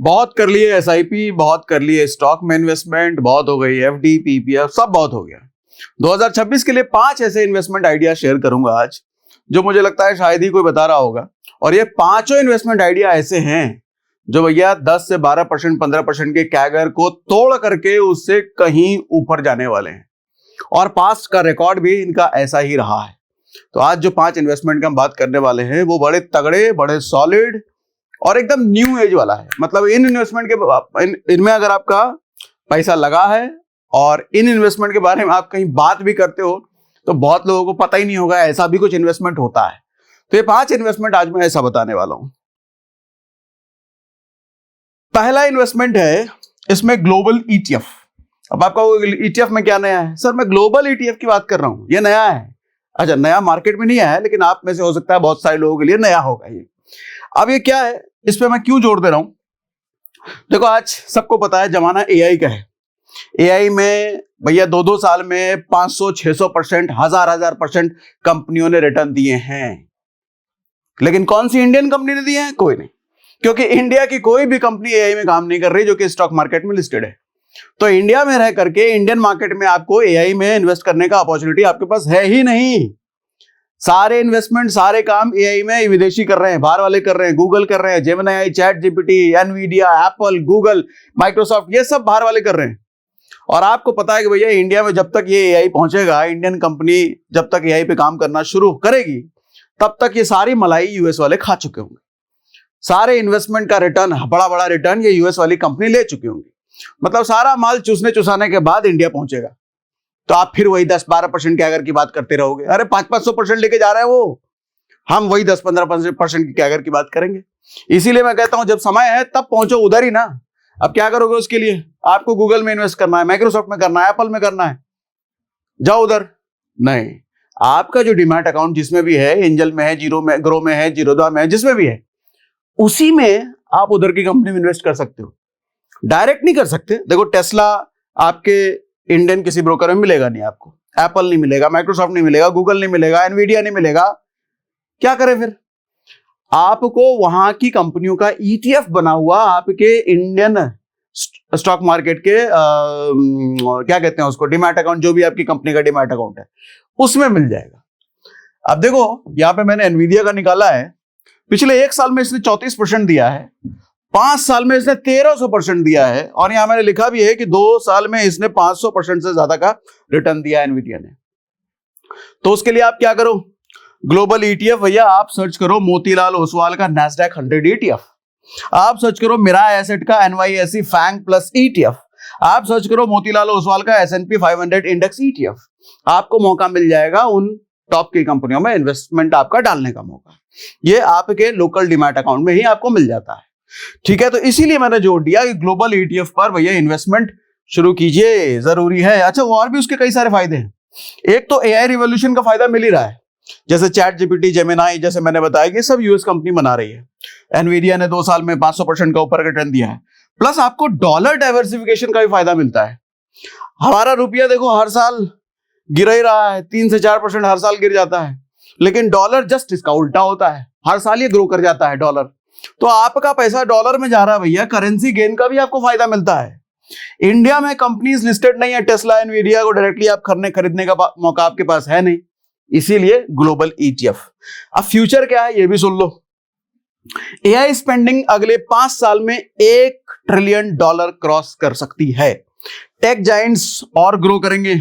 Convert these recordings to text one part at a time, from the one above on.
बहुत कर लिए एसआईपी, बहुत कर लिए स्टॉक में इन्वेस्टमेंट, बहुत हो गई एफडी, पीपीएफ, सब बहुत हो गया। 2026 के लिए 5 ऐसे इन्वेस्टमेंट आइडिया शेयर करूंगा आज, जो मुझे लगता है शायद ही कोई बता रहा होगा। और ये पांचों इन्वेस्टमेंट आइडिया ऐसे हैं जो भैया 10 से 12%, 15% के कैगर को तोड़ करके उससे कहीं ऊपर जाने वाले हैं, और पास्ट का रिकॉर्ड भी इनका ऐसा ही रहा है। तो आज जो 5 इन्वेस्टमेंट का हम बात करने वाले हैं वो बड़े तगड़े, बड़े सॉलिड और एकदम न्यू एज वाला है। मतलब इन इन्वेस्टमेंट के इनमें अगर आपका पैसा लगा है और इन इन्वेस्टमेंट के बारे में आप कहीं बात भी करते हो तो बहुत लोगों को पता ही नहीं होगा ऐसा भी कुछ इन्वेस्टमेंट होता है। तो ये 5 इन्वेस्टमेंट आज मैं ऐसा बताने वाला हूं। पहला इन्वेस्टमेंट है इसमें ग्लोबल ईटीएफ। अब आपका ईटीएफ में क्या नया है? सर मैं ग्लोबल ईटीएफ की बात कर रहा हूं, ये नया है। अच्छा, नया मार्केट में नहीं आया है, लेकिन आप में से हो सकता है बहुत सारे लोगों के लिए नया होगा ये। अब ये क्या है, इस पे मैं क्यों जोड़ दे रहा हूं? देखो आज सबको पता है जमाना एआई का है। एआई में भैया 2-2 साल में 500-600%, 1000% कंपनियों ने रिटर्न दिए हैं। लेकिन कौन सी इंडियन कंपनी ने दिए हैं? कोई नहीं, क्योंकि इंडिया की कोई भी कंपनी एआई में काम नहीं कर रही जो कि स्टॉक मार्केट में लिस्टेड है। तो इंडिया में रह करके इंडियन मार्केट में आपको एआई में इन्वेस्ट करने का अपॉर्चुनिटी आपके पास है ही नहीं। सारे इन्वेस्टमेंट, सारे काम एआई में विदेशी कर रहे हैं, बाहर वाले कर रहे हैं, गूगल कर रहे हैं, Gemini, chat GPT, Nvidia, Apple, Google, Microsoft, ये सब बाहर वाले कर रहे हैं। और आपको पता है कि भैया इंडिया में जब तक ये एआई पहुंचेगा, इंडियन कंपनी जब तक एआई पे काम करना शुरू करेगी, तब तक ये सारी मलाई यूएस वाले खा चुके होंगे। सारे इन्वेस्टमेंट का रिटर्न, बड़ा बड़ा रिटर्न ये यूएस वाली कंपनी ले चुकी होंगी। मतलब सारा माल चूसने चुसाने के बाद इंडिया पहुंचेगा। तो आप फिर वही 10-12% के अगर की बात करते रहोगे। अरे 500-500% लेके जा रहे हैं वो, हम वही 10-15% की अगर की बात करेंगे। इसीलिए मैं कहता हूं जब समय है तब पहुंचो उधर ही ना। अब क्या करोगे उसके लिए? आपको गूगल में इन्वेस्ट करना है, माइक्रोसॉफ्ट में करना है, एप्पल में करना है, जाओ उधर। नहीं, आपका जो डीमैट अकाउंट जिसमें भी है, एंजल में है, जीरो में, ग्रो में है, जीरोधा में है, जिसमें भी है, उसी में आप उधर की कंपनी में इन्वेस्ट कर सकते हो। डायरेक्ट नहीं कर सकते। देखो टेस्ला आपके इंडियन किसी ब्रोकर में मिलेगा नहीं, आपको एप्पल नहीं मिलेगा, माइक्रोसॉफ्ट नहीं मिलेगा, गूगल नहीं मिलेगा, एनवीडिया नहीं मिलेगा। क्या करें फिर? आपको वहां की कंपनियों का ईटीएफ बना हुआ आपके इंडियन स्टॉक मार्केट के क्या कहते हैं उसको, डीमैट अकाउंट, जो भी आपकी कंपनी का डीमैट अकाउंट है, उसमें मिल जाएगा। अब देखो यहां पे मैंने एनवीडिया का निकाला है। पिछले 1 साल में इसने 34% दिया है, 5 साल में इसने 1300% दिया है, और यहां मैंने लिखा भी है कि 2 साल में इसने 500% से ज्यादा का रिटर्न दिया है एनवीडिया ने। तो उसके लिए आप क्या करो? ग्लोबल ईटीएफ भैया आप सर्च करो मोतीलाल ओसवाल का नैस्डैक 100 ईटीएफ, आप सर्च करो मिराय एसेट का एनवाईएसई फैंग प्लस ईटीएफ, आप सर्च करो मोतीलाल ओसवाल का एसएनपी 500 इंडेक्स ईटीएफ। आपको मौका मिल जाएगा उन टॉप की कंपनियों में इन्वेस्टमेंट आपका डालने का मौका। ये आपके लोकल डीमैट अकाउंट में ही आपको मिल जाता है। ठीक है, तो इसीलिए मैंने जोड़ दिया कि ग्लोबल ईटीएफ पर भैया इन्वेस्टमेंट शुरू कीजिए, जरूरी है। अच्छा, वो और भी उसके कई सारे फायदे हैं। एक तो एआई रिवॉल्यूशन का फायदा मिल ही रहा है, जैसे चैट जीपीटी, जेमिनी, जैसे मैंने बताया कि सब यूएस कंपनी बना रही है। एनवीडिया ने 2 साल में 500% का ऊपर रिटर्न दिया है। प्लस आपको डॉलर डाइवर्सिफिकेशन का भी फायदा मिलता है। हमारा रुपया देखो हर साल गिर ही रहा है, 3 से 4% हर साल गिर जाता है, लेकिन डॉलर जस्ट इसका उल्टा होता है, हर साल ये ग्रो कर जाता है डॉलर। तो आपका पैसा डॉलर में जा रहा है भैया, करेंसी गेन का भी आपको फायदा मिलता है। इंडिया में कंपनीज लिस्टेड नहीं है, टेस्ला, एनवीडिया को डायरेक्टली आप खरीदने का मौका आपके पास है नहीं, इसीलिए ग्लोबल ईटीएफ। अब फ्यूचर क्या है ये भी सुन लो। एआई स्पेंडिंग अगले 5 साल में $1 ट्रिलियन क्रॉस कर सकती है। टेक जायंट्स और ग्रो करेंगे,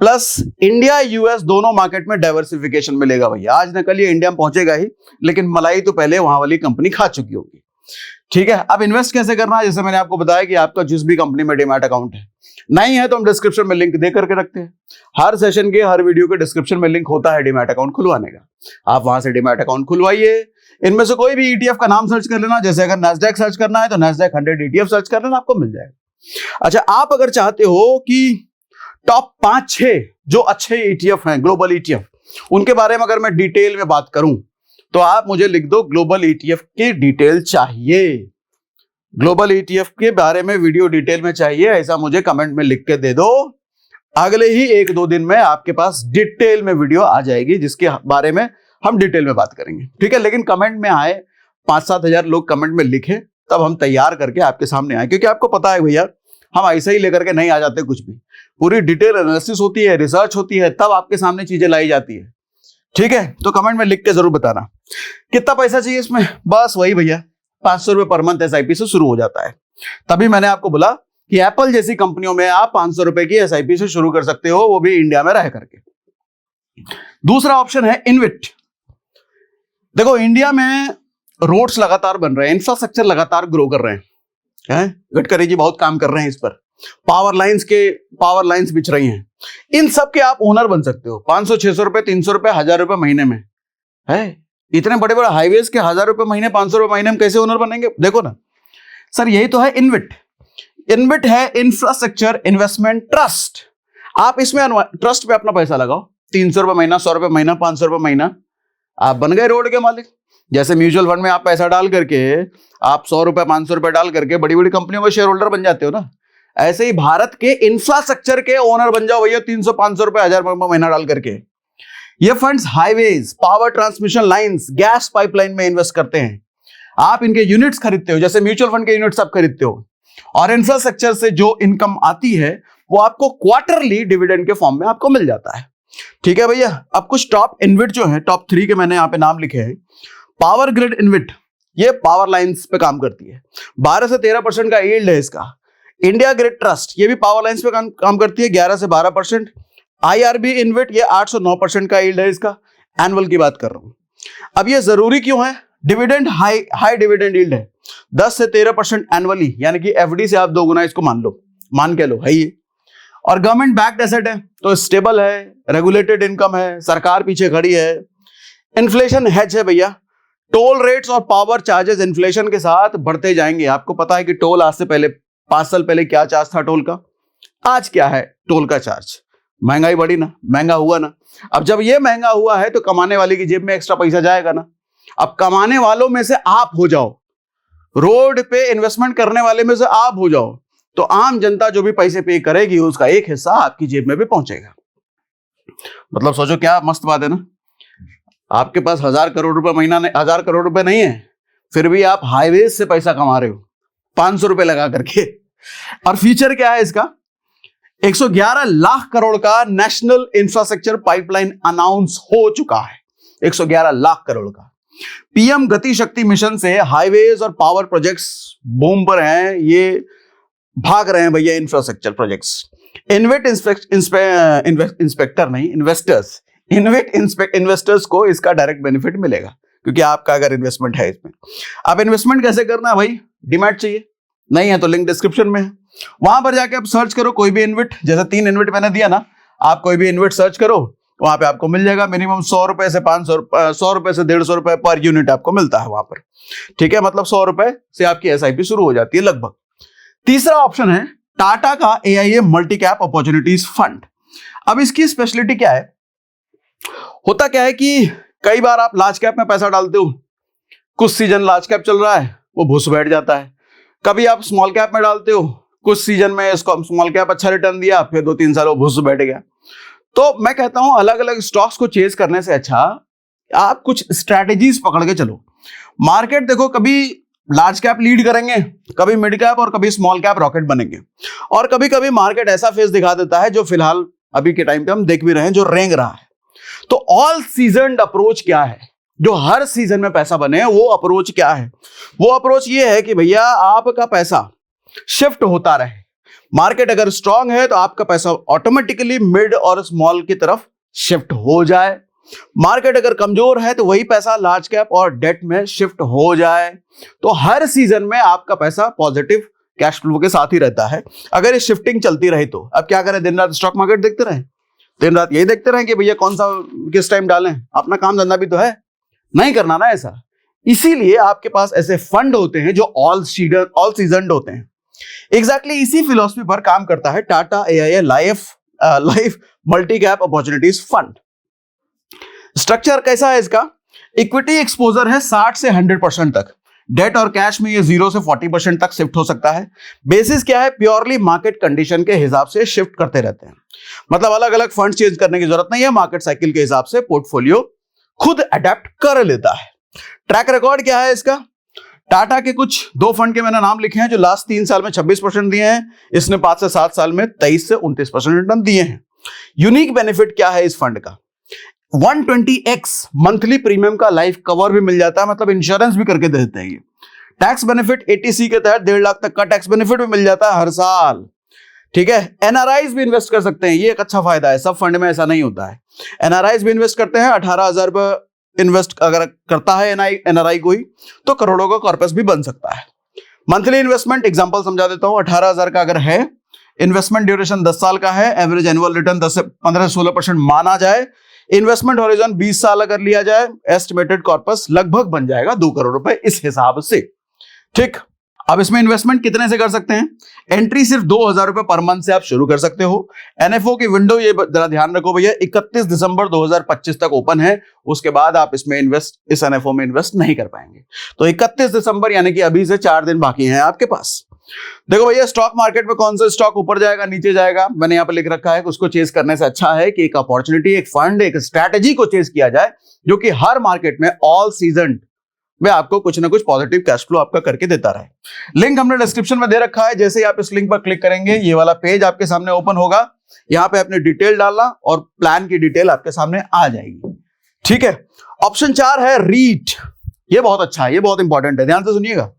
प्लस इंडिया यूएस दोनों मार्केट में डाइवर्सिफिकेशन मिलेगा भैया। आज न कल ये इंडिया में पहुंचेगा ही, लेकिन मलाई तो पहले वहां वाली कंपनी खा चुकी होगी। ठीक है, अब इन्वेस्ट कैसे करना है? जैसे मैंने आपको बताया कि आपका जिस भी कंपनी में डीमैट अकाउंट है, नहीं है तो हम डिस्क्रिप्शन में लिंक दे करके रखते हैं। हर सेशन के, हर वीडियो के डिस्क्रिप्शन में लिंक होता है डीमैट अकाउंट खुलवाने का। आप वहां से डीमैट अकाउंट खुलवाइए। इनमें से कोई भी ईटीएफ का नाम सर्च कर लेना। जैसे अगर नैस्डैक सर्च करना है तो नैस्डैक 100 ईटीएफ सर्च कर लेना, आपको मिल जाएगा। अच्छा, आप अगर चाहते हो कि टॉप 5-6 जो अच्छे ईटीएफ हैं, ग्लोबल ईटीएफ, उनके बारे में अगर मैं डिटेल में बात करूं तो आप मुझे लिख दो ग्लोबल ईटीएफ की डिटेल चाहिए, ग्लोबल ईटीएफ के बारे में वीडियो डिटेल में चाहिए, ऐसा मुझे कमेंट में लिख के दे दो। अगले ही 1-2 दिन में आपके पास डिटेल में वीडियो आ जाएगी जिसके बारे में हम डिटेल में बात करेंगे। ठीक है, लेकिन कमेंट में आए 5-7 हजार लोग कमेंट में लिखे तब हम तैयार करके आपके सामने आए, क्योंकि आपको पता है भैया हम ऐसे ही लेकर के नहीं आ जाते, कुछ भी पूरी डिटेल एनालिसिस होती है, रिसर्च होती है, तब आपके सामने चीजें लाई जाती है। ठीक है, तो कमेंट में लिख के जरूर बताना कितना पैसा चाहिए इसमें। बस वही भैया 500 रुपए पर मंथ एसआईपी से शुरू हो जाता है। तभी मैंने आपको बोला कि एप्पल जैसी कंपनियों में आप 500 रुपए की एसआईपी से शुरू कर सकते हो, वो भी इंडिया में रह करके। दूसरा ऑप्शन है इनविट। देखो इंडिया में रोड्स लगातार बन रहे हैं, इंफ्रास्ट्रक्चर लगातार ग्रो कर रहे हैं, गडकरी जी बहुत काम कर रहे हैं इस पर, पावर लाइंस बिछ रही हैं, इन सब के आप ओनर बन सकते हो। 500-600 रुपए, 300 रुपए, 1000 रुपए महीने में है। इतने बड़े बड़े हाईवेज के 1000 रुपए महीने, 500 रुपए महीने में कैसे ओनर बनेंगे? देखो ना सर, यही तो है इनविट। इनविट है इंफ्रास्ट्रक्चर इन्वेस्टमेंट ट्रस्ट। आप इसमें ट्रस्ट पे अपना पैसा लगाओ, 300 रुपए महीना, 100 रुपए महीना, 500 रुपए महीना, आप बन गए रोड के मालिक। जैसे म्यूचुअल फंड में आप पैसा डाल करके आप 100 रुपए 500 रुपए डाल करके बड़ी बड़ी कंपनियों में शेयर होल्डर बन जाते हो ना, ऐसे ही भारत के इंफ्रास्ट्रक्चर के ओनर बन जाओ भैया, 300-500 रुपए, 1000 रुपए महीना डाल करके। ये funds highways, power transmission lines, gas pipeline में इन्वेस्ट करते हैं। आप इनके यूनिट्स खरीदते हो, जैसे म्यूचुअल फंड के यूनिट्स आप खरीदते हो, और इंफ्रास्ट्रक्चर से जो इनकम आती है वो आपको क्वार्टरली डिविडेंड के फॉर्म में आपको मिल जाता है। ठीक है भैया, अब कुछ टॉप इनविट जो है, टॉप 3 के मैंने यहाँ पे नाम लिखे हैं। पावर ग्रिड इनविट, ये पावर लाइंस पे काम करती है, 12 से 13% का यील्ड है इसका। इंडिया ग्रिड ट्रस्ट, ये भी पावर लाइंस पे काम करती है, 11 से 12%। आईआरबी इनविट, ये 8 से 9% का यील्ड है इसका, एनुअल की बात कर रहा हूं। अब ये जरूरी क्यों है? डिविडेंड हाई डिविडेंड यील्ड है, 10 से 13% एनुअली, यानी कि एफडी से आप 2 गुना इसको मान के लो है ये। और गवर्नमेंट बैक्ड एसेट है, तो स्टेबल है, रेगुलेटेड इनकम है, सरकार पीछे खड़ी है, इन्फ्लेशन हेज है भैया। टोल रेट्स और पावर चार्जेस इन्फ्लेशन के साथ बढ़ते जाएंगे। आपको पता है कि टोल आज से पहले 5 साल पहले क्या चार्ज था टोल का, आज क्या है टोल का चार्ज? महंगाई बढ़ी ना, महंगा हुआ ना। अब जब ये महंगा हुआ है तो कमाने वाले की जेब में एक्स्ट्रा पैसा जाएगा ना। अब कमाने वालों में से आप हो जाओ, रोड पे इन्वेस्टमेंट करने वाले में से आप हो जाओ, तो आम जनता जो भी पैसे पे करेगी उसका एक हिस्सा आपकी जेब में भी पहुंचेगा। मतलब सोचो क्या मस्त बात है ना। आपके पास 1000 करोड़ रुपए महीना, 1000 करोड़ रुपए नहीं है, फिर भी आप हाईवेज से पैसा कमा रहे हो 500 रुपए लगा करके। और फीचर क्या है इसका? 111 लाख करोड़ का नेशनल इंफ्रास्ट्रक्चर पाइपलाइन अनाउंस हो चुका है, 111 लाख करोड़ का। पीएम गति शक्ति मिशन से हाईवेज और पावर प्रोजेक्ट्स बूम पर हैं, ये भाग रहे हैं भैया इंफ्रास्ट्रक्चर प्रोजेक्ट्स। इन्वेट इंस्पेक्टर नहीं, इन्वेस्टर्स को इसका डायरेक्ट बेनिफिट मिलेगा, क्योंकि आपका अगर इन्वेस्टमेंट है इसमें। अब इन्वेस्टमेंट कैसे करना है भाई? डीमैट चाहिए, नहीं है तो लिंक डिस्क्रिप्शन में है, वहां पर जाके आप सर्च करो कोई भी इन्विट। जैसे 3 इन्विट मैंने दिया ना, आप कोई भी इन्विट सर्च करो, वहां पे आपको मिल जाएगा। मिनिमम 100 रुपए से 500, 100 रुपए से 150 रुपए पर यूनिट आपको मिलता है वहां पर। ठीक है, मतलब 100 रुपए से आपकी एसआईपी शुरू हो जाती है लगभग। तीसरा ऑप्शन है टाटा का AIA multi cap opportunities fund. अब इसकी स्पेशलिटी क्या है? होता क्या है कि कई बार आप लार्ज कैप में पैसा डालते हो, कुछ सीजन लार्ज कैप चल रहा है, वो भूस बैठ जाता है। कभी आप स्मॉल कैप में डालते हो, कुछ सीजन में इसको स्मॉल कैप अच्छा रिटर्न दिया, फिर 2-3 साल वो भूस बैठ गया। तो मैं कहता हूं अलग अलग स्टॉक्स को चेज करने से अच्छा आप कुछ स्ट्रैटेजीज पकड़ के चलो। मार्केट देखो, कभी लार्ज कैप लीड करेंगे, कभी मिड कैप और कभी स्मॉल कैप रॉकेट बनेंगे, और कभी कभी मार्केट ऐसा फेस दिखा देता है जो फिलहाल अभी के टाइम पे हम देख भी रहे हैं, जो रेंग रहा है। तो ऑल सीजन अप्रोच क्या है, जो हर सीजन में पैसा बने, वो अप्रोच क्या है? वो अप्रोच ये है कि भैया आपका पैसा शिफ्ट होता रहे। मार्केट अगर स्ट्रांग है तो आपका पैसा ऑटोमेटिकली मिड और स्मॉल की तरफ शिफ्ट हो जाए। मार्केट अगर कमजोर है तो वही पैसा लार्ज कैप और डेट में शिफ्ट हो जाए। तो हर सीजन में आपका पैसा पॉजिटिव कैश फ्लो के साथ ही रहता है, अगर ये शिफ्टिंग चलती रही तो। अब क्या करें, दिन रात स्टॉक मार्केट देखते रहें, दिन रात यही देखते रहें कि भैया कौन सा किस टाइम डालें? अपना काम धंधा भी तो है, नहीं करना ना ऐसा। इसीलिए आपके पास ऐसे फंड होते हैं जो ऑल सीजन होते हैं। एग्जैक्टली इसी फिलॉसफी पर काम करता है Tata AIA life multi cap opportunities fund. Structure कैसा है इसका? इक्विटी एक्सपोजर है 60 से 100% तक, डेट और कैश में ये 0 से 40% तक शिफ्ट हो सकता है। बेसिस क्या है? प्योरली मार्केट कंडीशन के हिसाब से शिफ्ट करते रहते हैं, मतलब अलग अलग फंड चेंज करने की जरूरत नहीं है, मार्केट साइकिल के हिसाब से पोर्टफोलियो खुद अडेप्ट कर लेता है। ट्रैक रिकॉर्ड क्या है इसका? टाटा के कुछ 2 फंड के मैंने नाम लिखे हैं जो लास्ट 3 साल में 26% दिए हैं, इसने 5 से 7 साल में 23 से 29% रिटर्न दिए हैं। यूनिक बेनिफिट क्या है इस फंड का? 120x मंथली प्रीमियम का लाइफ कवर भी मिल जाता है, मतलब इंश्योरेंस भी करके देते हैं ये। टैक्स बेनिफिट 80C के तहत 1.5 लाख तक का टैक्स बेनिफिट भी मिल जाता है हर साल। ठीक है, एनआरआईज भी इन्वेस्ट कर सकते हैं, ये एक अच्छा फायदा है, सब फंड में ऐसा नहीं होता है। एनआरआईज भी इन्वेस्ट करते हैं, 18,000 रुपए इन्वेस्ट अगर करता है एनआरआई कोई तो करोड़ों का कॉर्पस भी बन सकता है। मंथली इन्वेस्टमेंट एग्जांपल समझा देता हूं, 18,000 का अगर है, इन्वेस्टमेंट ड्यूरेशन 10 साल का है, एवरेज एनुअल रिटर्न 10 से 15-16% माना जाए, इन्वेस्टमेंट हॉरिजॉन 20 साल अगर लिया जाए, एस्टिमेटेड कॉर्पस लगभग बन जाएगा 2 करोड़ रुपए इस हिसाब से। ठीक, अब इसमें इन्वेस्टमेंट कितने से कर सकते हैं? एंट्री सिर्फ 2,000 रुपए पर मंथ से आप शुरू कर सकते हो। एनएफओ की विंडो ये जरा ध्यान रखो भैया, 31 दिसंबर 2025 तक ओपन है, उसके बाद आप इसमें इस एनएफओ में इन्वेस्ट नहीं कर पाएंगे। तो 31 दिसंबर यानी कि अभी से 4 दिन बाकी हैं आपके पास। देखो भैया, स्टॉक मार्केट में कौन सा स्टॉक ऊपर जाएगा नीचे जाएगा, मैंने यहां पर लिख रखा है, उसको चेस करने से अच्छा है कि एक अपॉर्चुनिटी, एक फंड, एक स्ट्रैटेजी को चेस किया जाए जो कि हर मार्केट में ऑल सीजन में आपको कुछ ना कुछ पॉजिटिव कैश फ्लो आपका करके देता रहे। लिंक हमने डिस्क्रिप्शन में दे रखा है, जैसे ही आप इस लिंक पर क्लिक करेंगे ये वाला पेज आपके सामने ओपन होगा, यहां पे अपने डिटेल डालना और प्लान की डिटेल आपके सामने आ जाएगी। ठीक है, ऑप्शन 4 है रीट, ये बहुत अच्छा है, ये बहुत इंपॉर्टेंट है, ध्यान से सुनिएगा।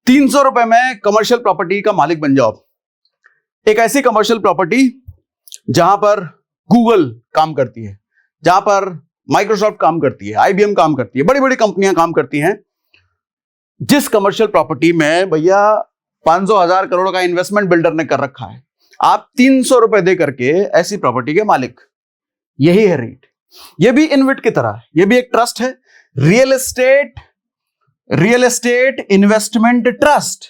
300 रुपए में कमर्शियल प्रॉपर्टी का मालिक बन जाओ। एक ऐसी कमर्शियल प्रॉपर्टी जहां पर गूगल काम करती है, जहां पर माइक्रोसॉफ्ट काम करती है, आईबीएम काम करती है, बड़ी बड़ी कंपनियां काम करती हैं, जिस कमर्शियल प्रॉपर्टी में भैया 500,000 करोड़ का इन्वेस्टमेंट बिल्डर ने कर रखा है, आप 300 रुपए दे करके ऐसी प्रॉपर्टी के मालिक, यही है रीट। ये भी इनविट की तरह है, ये भी एक ट्रस्ट है, real estate investment trust.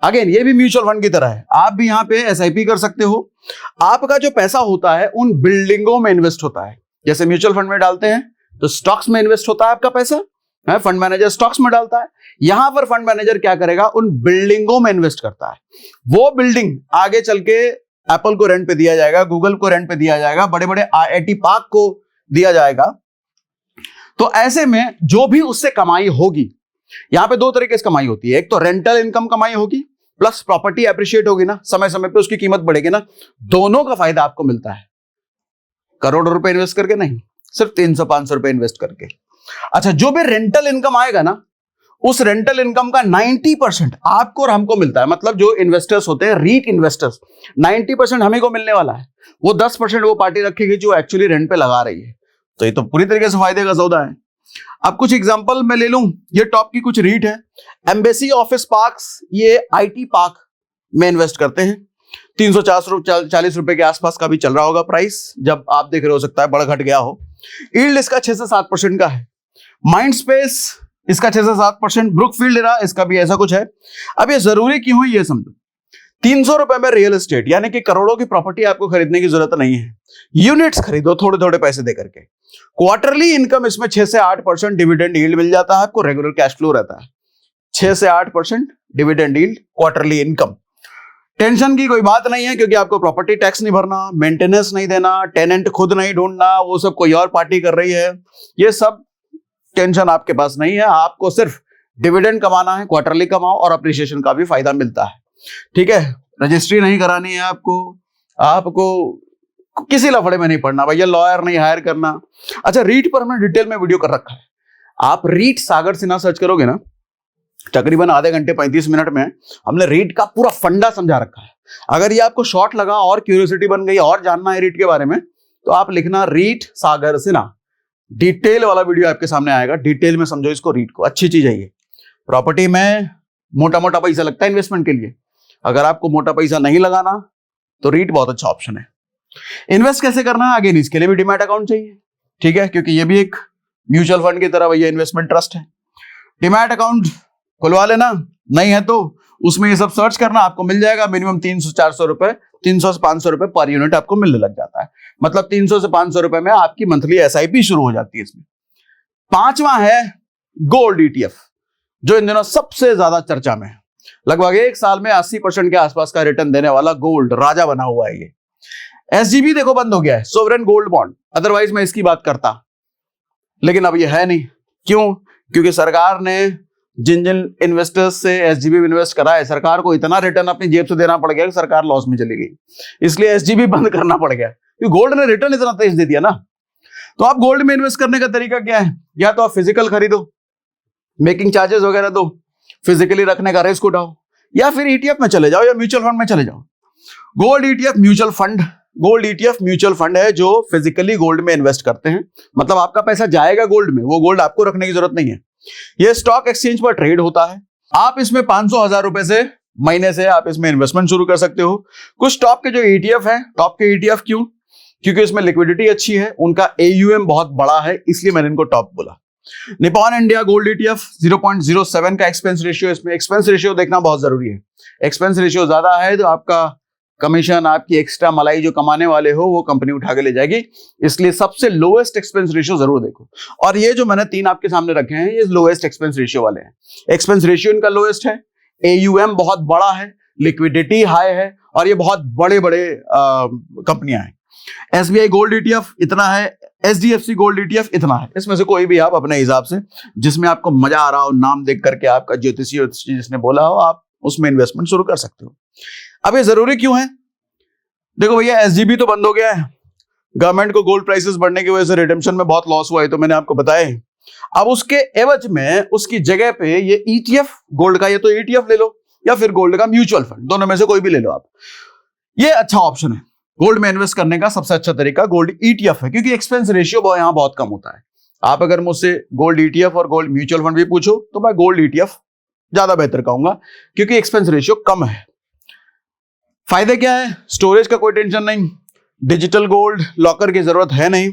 Again ये भी म्यूचुअल फंड की तरह है, आप भी यहां पे एसआईपी कर सकते हो। आपका जो पैसा होता है उन बिल्डिंगों में इन्वेस्ट होता है, जैसे म्यूचुअल फंड में डालते हैं तो स्टॉक्स में इन्वेस्ट होता है आपका पैसा, फंड मैनेजर स्टॉक्स में डालता है, यहां पर फंड मैनेजर क्या करेगा, उन बिल्डिंगों में इन्वेस्ट करता है। वो बिल्डिंग आगे चल के एप्पल को रेंट पे दिया जाएगा, गूगल को रेंट पे दिया जाएगा, बड़े बड़े आईआईटी पार्क को दिया जाएगा। तो ऐसे में जो भी उससे कमाई होगी, यहां पे 2 तरीके से कमाई होती है, एक तो रेंटल इनकम कमाई होगी, प्लस प्रॉपर्टी एप्रिशिएट होगी ना, समय समय पे उसकी कीमत बढ़ेगी ना, दोनों का फायदा आपको मिलता है। करोड़ों रुपए इन्वेस्ट करके नहीं, सिर्फ 300-500 रुपए इन्वेस्ट करके। अच्छा, जो भी रेंटल इनकम आएगा ना, उस रेंटल इनकम का 90% आपको और हमको मिलता है। मतलब जो इन्वेस्टर्स होते हैं, रीट इन्वेस्टर्स, 90% हमें को मिलने वाला है, वो 10% वो पार्टी रखेगी जो एक्चुअली रेंट पे लगा रही है। तो ये तो पूरी तरीके से फायदे का सौदा है। अब कुछ एग्जांपल मैं ले लूं, ये टॉप की कुछ रीट है। एम्बेसी ऑफिस पार्क्स, ये आईटी पार्क में इन्वेस्ट करते हैं, 340 रुपए के आसपास का भी चल रहा होगा प्राइस, जब आप देख रहे हो सकता है बड़ा घट गया हो। यील्ड इसका 6 से 7% का है। माइंड स्पेस इसका 6 से 7%, ब्रुकफील्ड एरा इसका भी ऐसा कुछ है। अब ये जरूरी क्यों है ये समझो, 300 रुपए में रियल एस्टेट यानी कि करोड़ों की प्रॉपर्टी आपको खरीदने की जरूरत नहीं है, यूनिट्स खरीदो थोड़े थोड़े पैसे दे करके। क्वार्टरली इनकम इसमें 6 से 8% डिविडेंड यील्ड मिल जाता है आपको, रेगुलर कैश फ्लो रहता है, 6 से 8% dividend yield quarterly income. Tension की कोई बात नहीं है, क्योंकि आपको प्रॉपर्टी टैक्स नहीं भरना, मेंटेनेंस नहीं देना, टेनेंट खुद नहीं ढूंढना, वो सब कोई और पार्टी कर रही है, ये सब टेंशन आपके पास नहीं है। आपको सिर्फ डिविडेंड कमाना है, क्वार्टरली कमाओ और अप्रिसिएशन का भी फायदा मिलता है। ठीक है, रजिस्ट्री नहीं करानी है आपको किसी लफड़े में नहीं पड़ना भैया, लॉयर नहीं हायर करना। अच्छा, रीट पर हमने डिटेल में वीडियो कर रखा है, आप रीट सागर सिन्हा सर्च करोगे ना, तकरीबन आधे घंटे 35 मिनट में हमने रीट का पूरा फंडा समझा रखा है। अगर ये आपको शॉर्ट लगा और क्यूरियोसिटी बन गई और जानना है रीट के बारे में, तो आप लिखना रीट सागर सिन्हा, डिटेल वाला वीडियो आपके सामने आएगा, डिटेल में समझो इसको, रीट को। अच्छी चीज है ये। प्रॉपर्टी में मोटा मोटा पैसा लगता है इन्वेस्टमेंट के लिए, अगर आपको मोटा पैसा नहीं लगाना तो रीट बहुत अच्छा ऑप्शन है। इन्वेस्ट कैसे करना है, अगेन इसके लिए भी डीमैट अकाउंट चाहिए। ठीक है, क्योंकि ये भी एक म्यूचुअल फंड की तरह भैया इन्वेस्टमेंट ट्रस्ट है। डीमैट अकाउंट खुलवा लेना, नहीं है तो उसमें ये सब सर्च करना, आपको मिल जाएगा। मिनिमम 300-400 रुपए, 300 से 500 रुपए पर यूनिट आपको मिलने लग जाता है। मतलब 300 से 500 रुपए में आपकी मंथली एसआईपी शुरू हो जाती है इसमें। 5वां है गोल्ड ईटीएफ, जो इन दिनों सबसे ज्यादा चर्चा में है। लगभग 1 साल में 80% के आसपास का रिटर्न देने वाला गोल्ड राजा बना हुआ है ये। एसजीबी देखो बंद हो गया है, सोवरेन गोल्ड बॉन्ड, अदरवाइज मैं इसकी बात करता, लेकिन अब ये है नहीं। क्यों? क्योंकि सरकार ने जिन जिन इन्वेस्टर्स से एसजीबी इन्वेस्ट करा है, सरकार को इतना रिटर्न अपनी जेब से देना पड़ गया कि सरकार लॉस में चली गई, इसलिए एसजीबी बंद करना पड़ गया, क्योंकि गोल्ड ने रिटर्न इतना तेज दे दिया ना। तो आप गोल्ड में इन्वेस्ट करने का तरीका क्या है? या तो आप फिजिकल खरीदो, मेकिंग चार्जेस वगैरह दो, फिजिकली रखने का रिस्क उठाओ, या फिर ईटीएफ में चले जाओ या म्यूचुअल फंड में चले जाओ। Gold ETF mutual fund, gold ETF mutual fund है जो फिजिकली गोल्ड में इन्वेस्ट करते हैं, मतलब आपका पैसा जाएगा गोल्ड में, वो गोल्ड आपको रखने की जरूरत नहीं है। ये स्टॉक एक्सचेंज पर ट्रेड होता है। आप इसमें 500,000 रुपए से महीने से आप इसमें इन्वेस्टमेंट शुरू कर सकते हो। कुछ टॉप के जो ईटीएफ है, टॉप के ईटीएफ क्यों? क्योंकि इसमें लिक्विडिटी अच्छी है, उनका एयूएम बहुत बड़ा है, इसलिए मैंने इनको टॉप बोला। निपॉन इंडिया गोल्ड ईटीएफ 0.07 का एक्सपेंस रेशियो, इसमें एक्सपेंस रेशियो देखना बहुत जरूरी है। एक्सपेंस रेशियो ज्यादा है तो आपका कमीशन, आपकी एक्स्ट्रा मलाई जो कमाने वाले हो वो कंपनी उठा के ले जाएगी, इसलिए सबसे लोएस्ट एक्सपेंस रेशियो जरूर देखो। और ये जो मैंने 3 आपके सामने रखे हैं ये लोएस्ट एक्सपेंस रेशियो वाले हैं। एक्सपेंस रेशियो इनका लोएस्ट है, एयूएम बहुत बड़ा है, लिक्विडिटी हाई है, और ये बहुत बड़े बड़े कंपनियां हैं। एसबीआई गोल्ड ईटीएफ इतना है, एचडीएफसी गोल्ड ईटीएफ इतना है। इसमें से कोई भी आप अपने हिसाब से, जिसमें आपको मजा आ रहा हो, नाम देख करके आपका ज्योतिषी जिसने बोला हो, आप उसमें इन्वेस्टमेंट शुरू कर सकते हो। अब ये जरूरी क्यों है? देखो भैया, एसजीबी तो बंद हो गया है, गवर्नमेंट को गोल्ड प्राइसेस बढ़ने की वजह से रिडेम्पशन में बहुत लॉस हुआ है, तो मैंने आपको बताया। अब उसके एवज में उसकी जगह पे ये ईटीएफ गोल्ड का, ये तो ईटीएफ ले लो या फिर गोल्ड का म्यूचुअल फंड, दोनों में से कोई भी ले लो आप। ये अच्छा ऑप्शन है गोल्ड में इन्वेस्ट करने का। सबसे अच्छा तरीका गोल्ड ईटीएफ है, क्योंकि एक्सपेंस रेशियो यहाँ बहुत कम होता है। आप अगर मुझसे गोल्ड ईटीएफ और गोल्ड म्यूचुअल फंड भी पूछो तो मैं गोल्ड ईटीएफ ज्यादा बेहतर कहूंगा, क्योंकि एक्सपेंस रेशियो कम है। फायदे क्या है? स्टोरेज का कोई टेंशन नहीं, डिजिटल गोल्ड लॉकर की जरूरत है नहीं।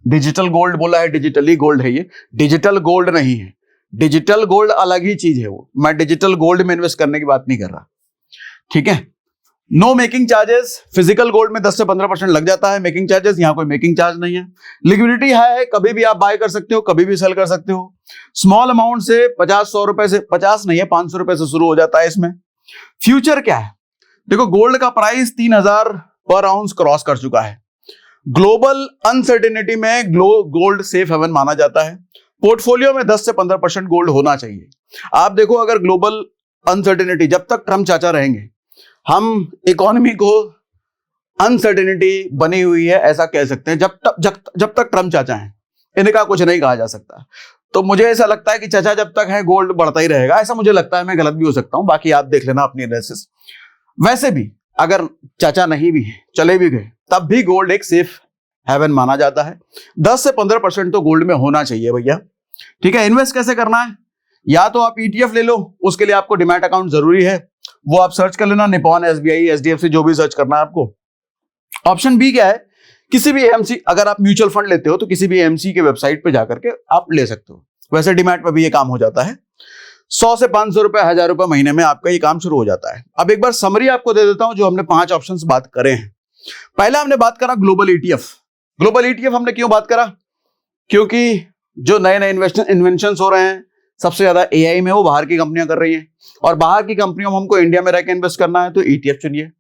डिजिटल गोल्ड बोला है, डिजिटली गोल्ड है, ये डिजिटल गोल्ड नहीं है। डिजिटल गोल्ड अलग ही चीज है, वो मैं डिजिटल गोल्ड में इन्वेस्ट करने की बात नहीं कर रहा, ठीक है। No making charges, physical gold में 10 से 15% लग जाता है मेकिंग चार्जेस, यहां कोई मेकिंग चार्ज नहीं है। लिक्विडिटी है, कभी भी आप बाय कर सकते हो, कभी भी सेल कर सकते हो। स्मॉल अमाउंट से 50-100 रुपए से, 50 नहीं है 500 रुपए से शुरू हो जाता है इसमें। फ्यूचर क्या है? देखो, गोल्ड का प्राइस 3000 पर आउंस क्रॉस कर चुका है। ग्लोबल अनसर्टेनिटी में गोल्ड सेफ हेवन माना जाता है। पोर्टफोलियो में 10 से 15% गोल्ड होना चाहिए। आप देखो, अगर ग्लोबल अनसर्टेनिटी, जब तक ट्रम्प चाचा रहेंगे, हम इकोनॉमी को अनसर्टेनिटी बनी हुई है ऐसा कह सकते हैं। जब तक ट्रम्प चाचा हैं, इनका कुछ नहीं कहा जा सकता। तो मुझे ऐसा लगता है कि चाचा जब तक है गोल्ड बढ़ता ही रहेगा, ऐसा मुझे लगता है। मैं गलत भी हो सकता हूं, बाकी आप देख लेना अपनी एनालिसिस। वैसे भी अगर चाचा नहीं भी है, चले भी गए, तब भी गोल्ड एक सेफ हेवन माना जाता है। 10 से 15% तो गोल्ड में होना चाहिए भैया, ठीक है। इन्वेस्ट कैसे करना है? या तो आप ईटीएफ ले लो, उसके लिए आपको डीमैट अकाउंट जरूरी है, वो आप सर्च कर लेना, निपॉन, एसबीआई, एचडीएफसी, जो भी सर्च करना है आपको। ऑप्शन बी क्या है? किसी भी एएमसी, अगर आप म्यूचुअल फंड लेते हो तो किसी भी एएमसी के वेबसाइट पे जाकर के आप ले सकते हो। वैसे डीमैट पे भी ये काम हो जाता है। 100 से 500 रुपए, 1000 रुपए महीने में आपका ये काम शुरू हो जाता है। अब एक बार समरी आपको दे देता हूं, जो हमने 5 ऑप्शंस बात करे हैं। पहला हमने बात करा ग्लोबल ईटीएफ। ग्लोबल ईटीएफ हमने क्यों बात करा? क्योंकि जो नए नए इन्वेंशन हो रहे हैं, सबसे ज्यादा एआई में, वो बाहर की कंपनियां कर रही हैं, और बाहर की कंपनियों में हमको इंडिया में रहकर इन्वेस्ट करना है तो ईटीएफ चुनिए,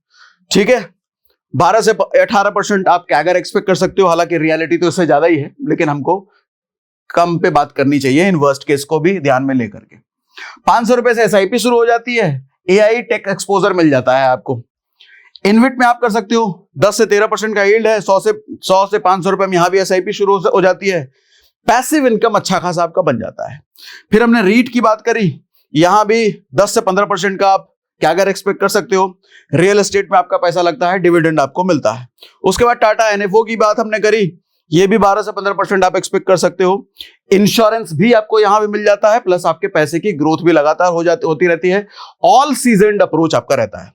ठीक है। 12 से 18% आप कैगर एक्सपेक्ट कर सकते हो, हालांकि रियलिटी तो इससे ज्यादा ही है, लेकिन हमको कम पे बात करनी चाहिए, इन वर्स्ट केस को भी ध्यान में लेकर के। 500 रुपए से एसआईपी शुरू हो जाती है, एआई टेक एक्सपोजर मिल जाता है आपको। इनविट में आप कर सकते हो, 10 से 13% का यील्ड है, 100 से 500 रुपए में यहां भी एसआईपी शुरू हो जाती है। पैसिव इनकम अच्छा खासा आपका बन जाता है। फिर हमने रीट की बात करी, यहां भी 10 से 15% का आप कैगर एक्सपेक्ट कर सकते हो। रियल एस्टेट में आपका पैसा लगता है, डिविडेंड आपको मिलता है। उसके बाद टाटा एनएफओ की बात हमने करी, ये भी 12 से 15% आप एक्सपेक्ट कर सकते हो। इंश्योरेंस भी आपको यहां भी मिल जाता है, प्लस आपके पैसे की ग्रोथ भी लगातार होती रहती है। ऑल सीजनड अप्रोच आपका रहता है।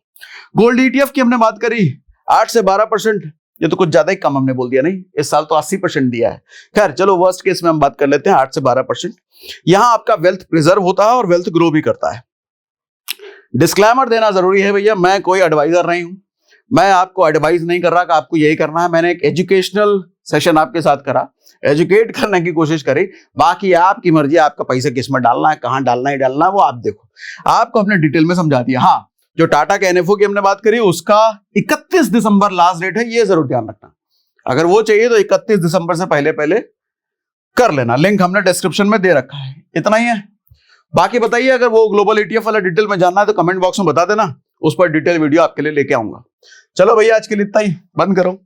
गोल्ड ईटीएफ की हमने बात करी, 8 से 12%, ये तो कुछ ज्यादा ही कम हमने बोल दिया, नहीं, इस साल तो 80% दिया है। खैर चलो, वर्स्ट केस में हम बात कर लेते हैं 8 से 12%। यहां आपका वेल्थ प्रिजर्व होता है और वेल्थ ग्रो भी करता है। डिस्क्लेमर देना जरूरी है भैया, मैं कोई एडवाइजर नहीं हूं, मैं आपको एडवाइस नहीं कर रहा कि आपको यही करना है। मैंने एक एजुकेशनल सेशन आपके साथ करा, एजुकेट करने की कोशिश करी, बाकी आपकी मर्जी, आपका पैसा किस में डालना है, कहां डालना है डालना है, वो आप देखो। आपको अपने डिटेल में समझा दिया। हाँ, जो टाटा के एनएफओ की हमने बात करी, उसका 31 दिसंबर लास्ट डेट है, ये जरूर ध्यान रखना। अगर वो चाहिए तो 31 दिसंबर से पहले कर लेना, लिंक हमने डिस्क्रिप्शन में दे रखा है। इतना ही है। बाकी बताइए, अगर वो ग्लोबल ETF वाला डिटेल में जानना है तो कमेंट बॉक्स में बता देना, उस पर डिटेल वीडियो आपके लिए लेके आऊंगा। चलो भैया, आज के लिए इतना ही, बंद करो।